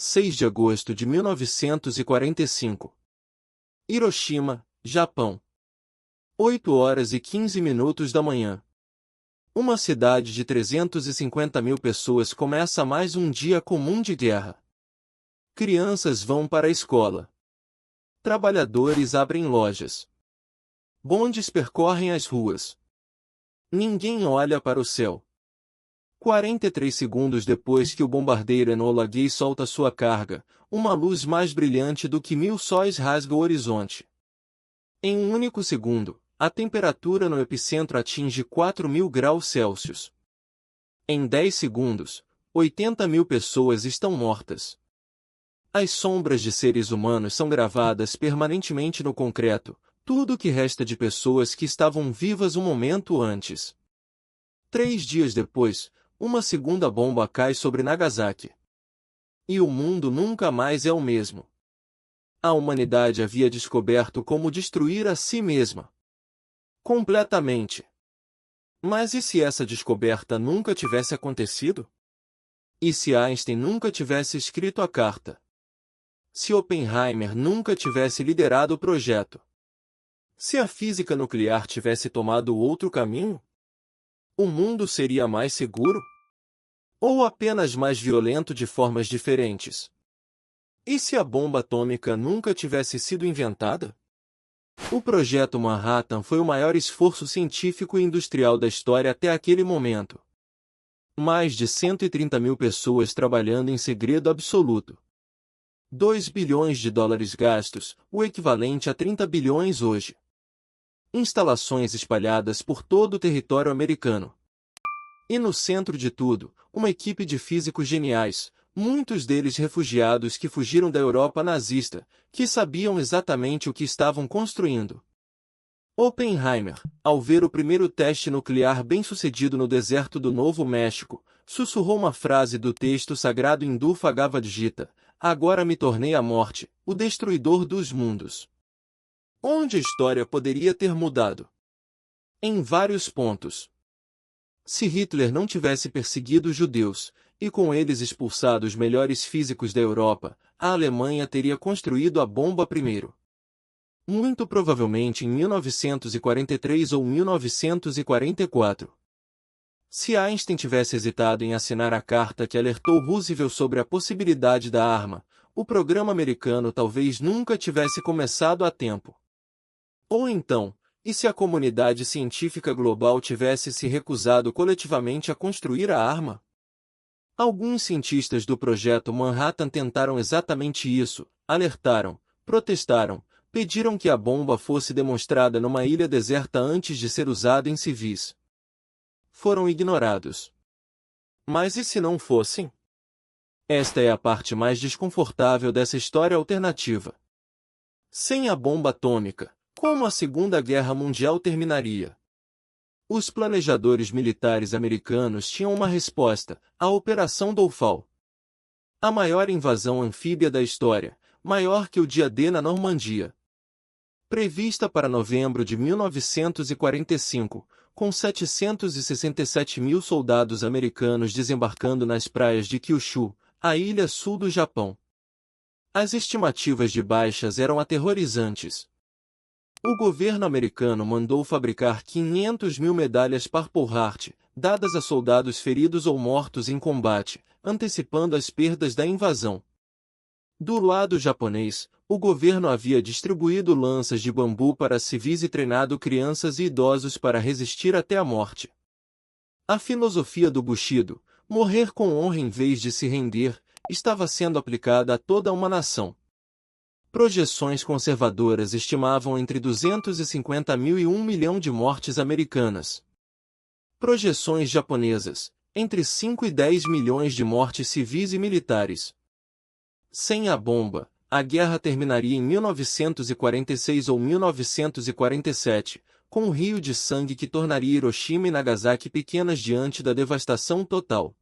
6 de agosto de 1945. Hiroshima, Japão. 8h15 da manhã. Uma cidade de 350 mil pessoas começa mais um dia comum de guerra. Crianças vão para a escola. Trabalhadores abrem lojas. Bondes percorrem as ruas. Ninguém olha para o céu. 43 segundos depois que o bombardeiro Enola Gay solta sua carga, uma luz mais brilhante do que 1000 sóis rasga o horizonte. Em um único segundo, a temperatura no epicentro atinge 4.000 graus Celsius. Em 10 segundos, 80 mil pessoas estão mortas. As sombras de seres humanos são gravadas permanentemente no concreto, tudo o que resta de pessoas que estavam vivas um momento antes. 3 dias depois, uma segunda bomba cai sobre Nagasaki. E o mundo nunca mais é o mesmo. A humanidade havia descoberto como destruir a si mesma. Completamente. Mas e se essa descoberta nunca tivesse acontecido? E se Einstein nunca tivesse escrito a carta? Se Oppenheimer nunca tivesse liderado o projeto? Se a física nuclear tivesse tomado outro caminho? O mundo seria mais seguro? Ou apenas mais violento de formas diferentes? E se a bomba atômica nunca tivesse sido inventada? O Projeto Manhattan foi o maior esforço científico e industrial da história até aquele momento. Mais de 130 mil pessoas trabalhando em segredo absoluto. 2 bilhões de dólares gastos, o equivalente a 30 bilhões hoje. Instalações espalhadas por todo o território americano. E no centro de tudo, uma equipe de físicos geniais, muitos deles refugiados que fugiram da Europa nazista, que sabiam exatamente o que estavam construindo. Oppenheimer, ao ver o primeiro teste nuclear bem-sucedido no deserto do Novo México, sussurrou uma frase do texto sagrado hindu Bhagavad Gita: "Agora me tornei a morte, o destruidor dos mundos." Onde a história poderia ter mudado? Em vários pontos. Se Hitler não tivesse perseguido os judeus, e com eles expulsado os melhores físicos da Europa, a Alemanha teria construído a bomba primeiro. Muito provavelmente em 1943 ou 1944. Se Einstein tivesse hesitado em assinar a carta que alertou Roosevelt sobre a possibilidade da arma, o programa americano talvez nunca tivesse começado a tempo. Ou então, e se a comunidade científica global tivesse se recusado coletivamente a construir a arma? Alguns cientistas do Projeto Manhattan tentaram exatamente isso, alertaram, protestaram, pediram que a bomba fosse demonstrada numa ilha deserta antes de ser usada em civis. Foram ignorados. Mas e se não fossem? Esta é a parte mais desconfortável dessa história alternativa. Sem a bomba atômica, como a Segunda Guerra Mundial terminaria? Os planejadores militares americanos tinham uma resposta: a Operação Dollfall. A maior invasão anfíbia da história, maior que o dia D na Normandia. Prevista para novembro de 1945, com 767 mil soldados americanos desembarcando nas praias de Kyushu, a ilha sul do Japão. As estimativas de baixas eram aterrorizantes. O governo americano mandou fabricar 500 mil medalhas Purple Heart, dadas a soldados feridos ou mortos em combate, antecipando as perdas da invasão. Do lado japonês, o governo havia distribuído lanças de bambu para civis e treinado crianças e idosos para resistir até a morte. A filosofia do Bushido, morrer com honra em vez de se render, estava sendo aplicada a toda uma nação. Projeções conservadoras estimavam entre 250 mil e 1 milhão de mortes americanas. Projeções japonesas, entre 5 e 10 milhões de mortes civis e militares. Sem a bomba, a guerra terminaria em 1946 ou 1947, com um rio de sangue que tornaria Hiroshima e Nagasaki pequenas diante da devastação total.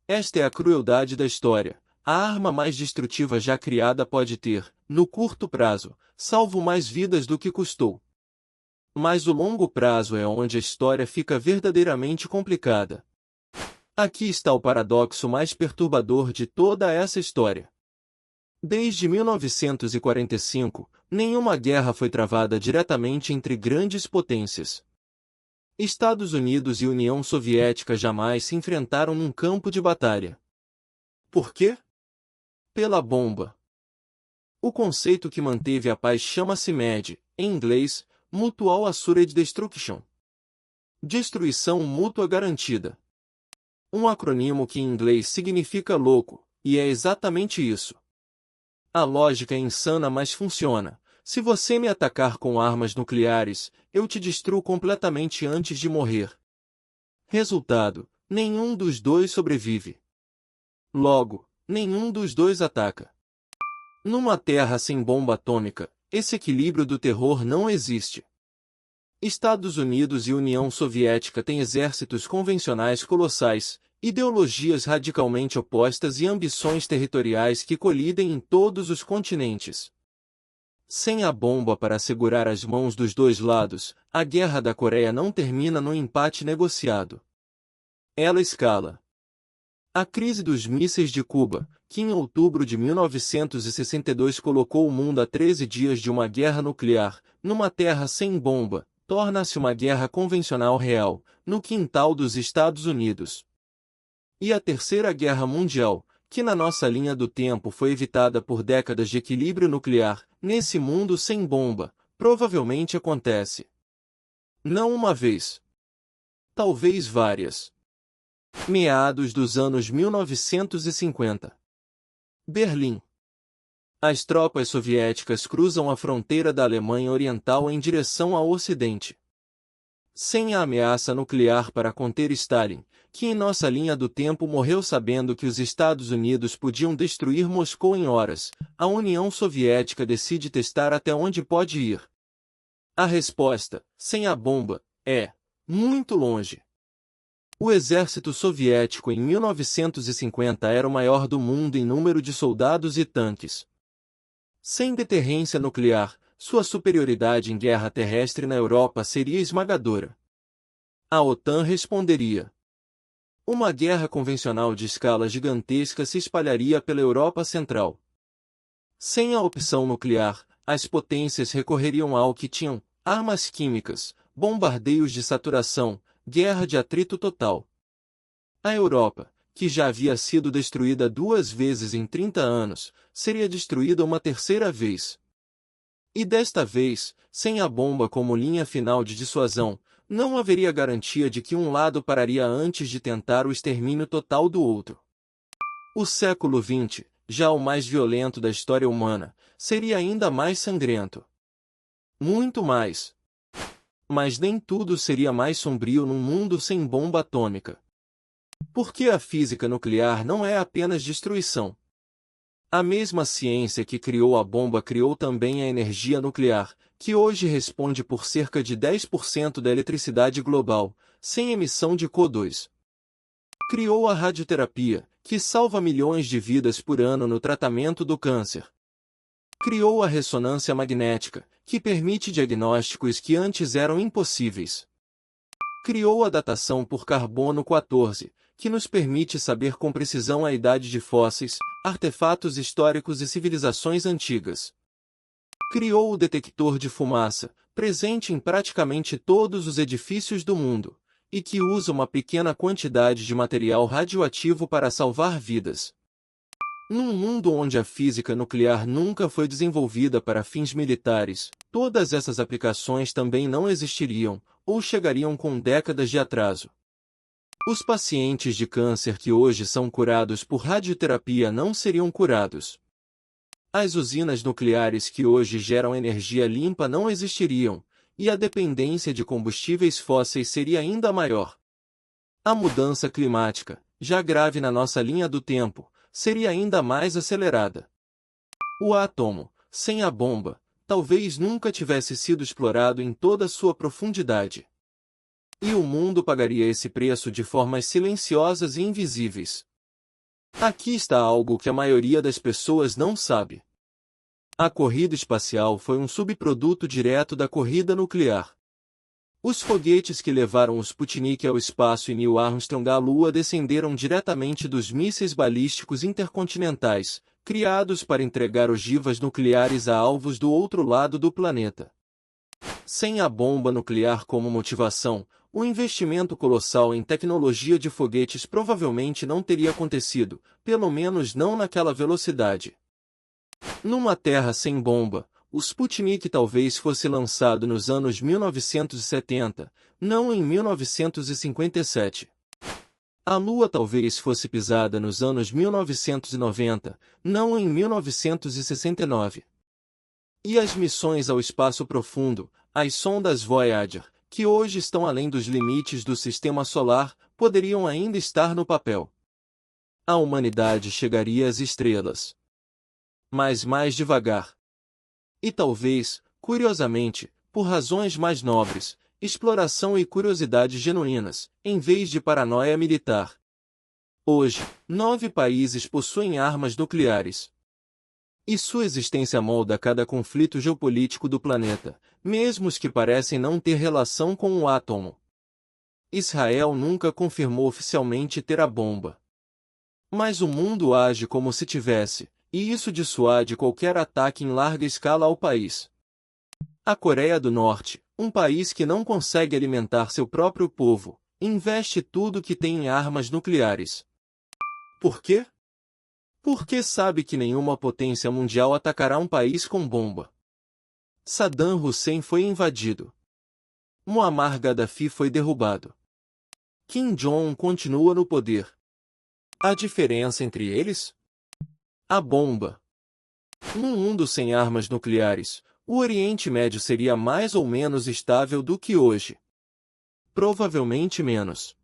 Esta é a crueldade da história. A arma mais destrutiva já criada pode ter, no curto prazo, salvo mais vidas do que custou. Mas o longo prazo é onde a história fica verdadeiramente complicada. Aqui está o paradoxo mais perturbador de toda essa história. Desde 1945, nenhuma guerra foi travada diretamente entre grandes potências. Estados Unidos e União Soviética jamais se enfrentaram num campo de batalha. Por quê? Pela bomba. O conceito que manteve a paz chama-se MAD, em inglês, Mutual Assured Destruction. Destruição mútua garantida. Um acrônimo que em inglês significa louco, e é exatamente isso. A lógica é insana, mas funciona. Se você me atacar com armas nucleares, eu te destruo completamente antes de morrer. Resultado: nenhum dos dois sobrevive. Logo, nenhum dos dois ataca. Numa terra sem bomba atômica, esse equilíbrio do terror não existe. Estados Unidos e União Soviética têm exércitos convencionais colossais, ideologias radicalmente opostas e ambições territoriais que colidem em todos os continentes. Sem a bomba para segurar as mãos dos dois lados, a Guerra da Coreia não termina no empate negociado. Ela escala. A crise dos mísseis de Cuba, que em outubro de 1962 colocou o mundo a 13 dias de uma guerra nuclear, numa terra sem bomba, torna-se uma guerra convencional real, no quintal dos Estados Unidos. E a Terceira Guerra Mundial, que na nossa linha do tempo foi evitada por décadas de equilíbrio nuclear, nesse mundo sem bomba, provavelmente acontece. Não uma vez. Talvez várias. Meados dos anos 1950. Berlim. As tropas soviéticas cruzam a fronteira da Alemanha Oriental em direção ao Ocidente. Sem a ameaça nuclear para conter Stalin, que em nossa linha do tempo morreu sabendo que os Estados Unidos podiam destruir Moscou em horas, a União Soviética decide testar até onde pode ir. A resposta, sem a bomba, é muito longe. O exército soviético em 1950 era o maior do mundo em número de soldados e tanques. Sem deterrência nuclear, sua superioridade em guerra terrestre na Europa seria esmagadora. A OTAN responderia. Uma guerra convencional de escala gigantesca se espalharia pela Europa Central. Sem a opção nuclear, as potências recorreriam ao que tinham: armas químicas, bombardeios de saturação, guerra de atrito total. A Europa, que já havia sido destruída 2 vezes em 30 anos, seria destruída uma terceira vez. E desta vez, sem a bomba como linha final de dissuasão, não haveria garantia de que um lado pararia antes de tentar o extermínio total do outro. O século XX, já o mais violento da história humana, seria ainda mais sangrento. Muito mais. Mas nem tudo seria mais sombrio num mundo sem bomba atômica. Porque a física nuclear não é apenas destruição. A mesma ciência que criou a bomba criou também a energia nuclear, que hoje responde por cerca de 10% da eletricidade global, sem emissão de CO2. Criou a radioterapia, que salva milhões de vidas por ano no tratamento do câncer. Criou a ressonância magnética, que permite diagnósticos que antes eram impossíveis. Criou a datação por carbono 14, que nos permite saber com precisão a idade de fósseis, artefatos históricos e civilizações antigas. Criou o detector de fumaça, presente em praticamente todos os edifícios do mundo, e que usa uma pequena quantidade de material radioativo para salvar vidas. Num mundo onde a física nuclear nunca foi desenvolvida para fins militares, todas essas aplicações também não existiriam, ou chegariam com décadas de atraso. Os pacientes de câncer que hoje são curados por radioterapia não seriam curados. As usinas nucleares que hoje geram energia limpa não existiriam, e a dependência de combustíveis fósseis seria ainda maior. A mudança climática, já grave na nossa linha do tempo, seria ainda mais acelerada. O átomo, sem a bomba, talvez nunca tivesse sido explorado em toda sua profundidade. E o mundo pagaria esse preço de formas silenciosas e invisíveis. Aqui está algo que a maioria das pessoas não sabe. A corrida espacial foi um subproduto direto da corrida nuclear. Os foguetes que levaram o Sputnik ao espaço e Neil Armstrong à Lua descenderam diretamente dos mísseis balísticos intercontinentais, criados para entregar ogivas nucleares a alvos do outro lado do planeta. Sem a bomba nuclear como motivação, o investimento colossal em tecnologia de foguetes provavelmente não teria acontecido, pelo menos não naquela velocidade. Numa Terra sem bomba, o Sputnik talvez fosse lançado nos anos 1970, não em 1957. A Lua talvez fosse pisada nos anos 1990, não em 1969. E as missões ao espaço profundo, as sondas Voyager, que hoje estão além dos limites do Sistema Solar, poderiam ainda estar no papel. A humanidade chegaria às estrelas. Mas mais devagar. E talvez, curiosamente, por razões mais nobres, exploração e curiosidade genuínas, em vez de paranoia militar. Hoje, 9 países possuem armas nucleares. E sua existência molda cada conflito geopolítico do planeta, mesmo os que parecem não ter relação com o átomo. Israel nunca confirmou oficialmente ter a bomba. Mas o mundo age como se tivesse, e isso dissuade qualquer ataque em larga escala ao país. A Coreia do Norte, um país que não consegue alimentar seu próprio povo, investe tudo que tem em armas nucleares. Por quê? Porque sabe que nenhuma potência mundial atacará um país com bomba. Saddam Hussein foi invadido. Muammar Gaddafi foi derrubado. Kim Jong-un continua no poder. A diferença entre eles? A bomba. Num mundo sem armas nucleares, o Oriente Médio seria mais ou menos estável do que hoje. Provavelmente menos.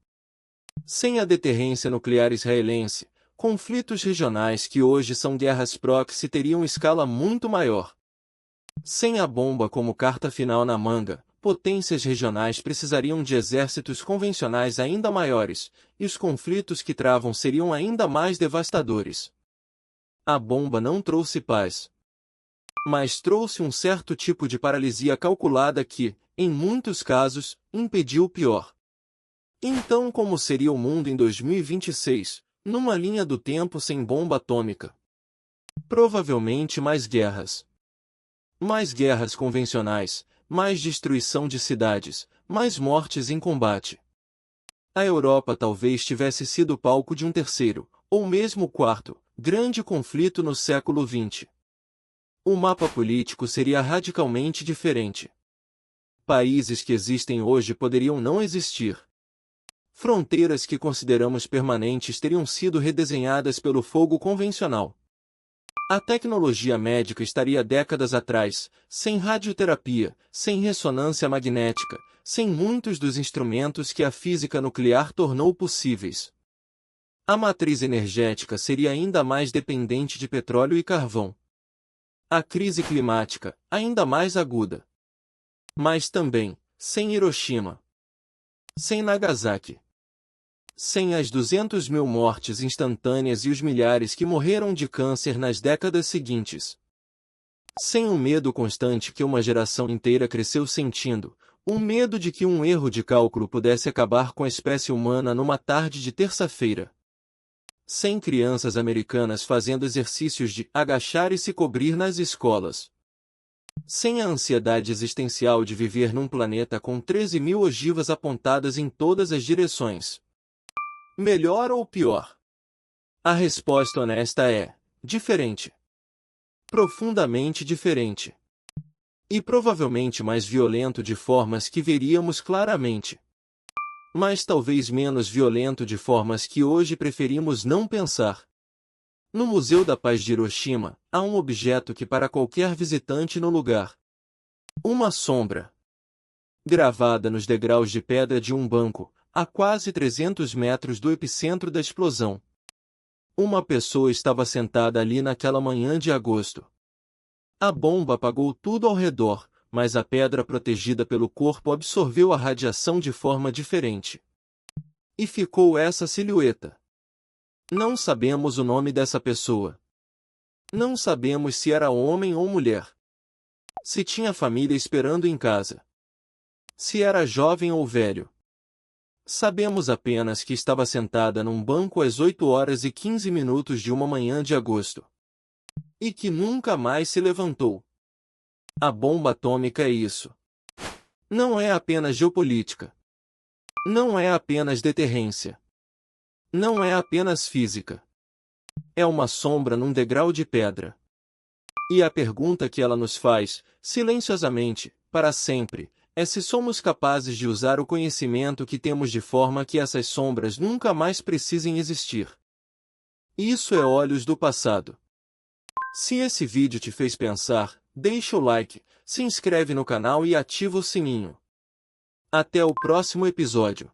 Sem a deterrência nuclear israelense, conflitos regionais que hoje são guerras proxy teriam escala muito maior. Sem a bomba como carta final na manga, potências regionais precisariam de exércitos convencionais ainda maiores, e os conflitos que travam seriam ainda mais devastadores. A bomba não trouxe paz, mas trouxe um certo tipo de paralisia calculada que, em muitos casos, impediu o pior. Então, como seria o mundo em 2026, numa linha do tempo sem bomba atômica? Provavelmente mais guerras. Mais guerras convencionais, mais destruição de cidades, mais mortes em combate. A Europa talvez tivesse sido palco de um terceiro, ou mesmo quarto, grande conflito no século XX. O mapa político seria radicalmente diferente. Países que existem hoje poderiam não existir. Fronteiras que consideramos permanentes teriam sido redesenhadas pelo fogo convencional. A tecnologia médica estaria décadas atrás, sem radioterapia, sem ressonância magnética, sem muitos dos instrumentos que a física nuclear tornou possíveis. A matriz energética seria ainda mais dependente de petróleo e carvão. A crise climática, ainda mais aguda. Mas também, sem Hiroshima. Sem Nagasaki. Sem as 200.000 mortes instantâneas e os milhares que morreram de câncer nas décadas seguintes. Sem o medo constante que uma geração inteira cresceu sentindo, o medo de que um erro de cálculo pudesse acabar com a espécie humana numa tarde de terça-feira. Sem crianças americanas fazendo exercícios de agachar e se cobrir nas escolas. Sem a ansiedade existencial de viver num planeta com 13.000 ogivas apontadas em todas as direções. Melhor ou pior? A resposta honesta é: diferente. Profundamente diferente. E provavelmente mais violento de formas que veríamos claramente. Mas talvez menos violento de formas que hoje preferimos não pensar. No Museu da Paz de Hiroshima, há um objeto que para qualquer visitante no lugar. Uma sombra. Gravada nos degraus de pedra de um banco, a quase 300 metros do epicentro da explosão. Uma pessoa estava sentada ali naquela manhã de agosto. A bomba apagou tudo ao redor, mas a pedra protegida pelo corpo absorveu a radiação de forma diferente. E ficou essa silhueta. Não sabemos o nome dessa pessoa. Não sabemos se era homem ou mulher. Se tinha família esperando em casa. se era jovem ou velho. Sabemos apenas que estava sentada num banco às 8h15 de uma manhã de agosto. E que nunca mais se levantou. A bomba atômica é isso. Não é apenas geopolítica. Não é apenas deterrência. Não é apenas física. É uma sombra num degrau de pedra. E a pergunta que ela nos faz, silenciosamente, para sempre, é se somos capazes de usar o conhecimento que temos de forma que essas sombras nunca mais precisem existir. Isso é Olhos do Passado. Se esse vídeo te fez pensar, deixa o like, se inscreve no canal e ativa o sininho. Até o próximo episódio.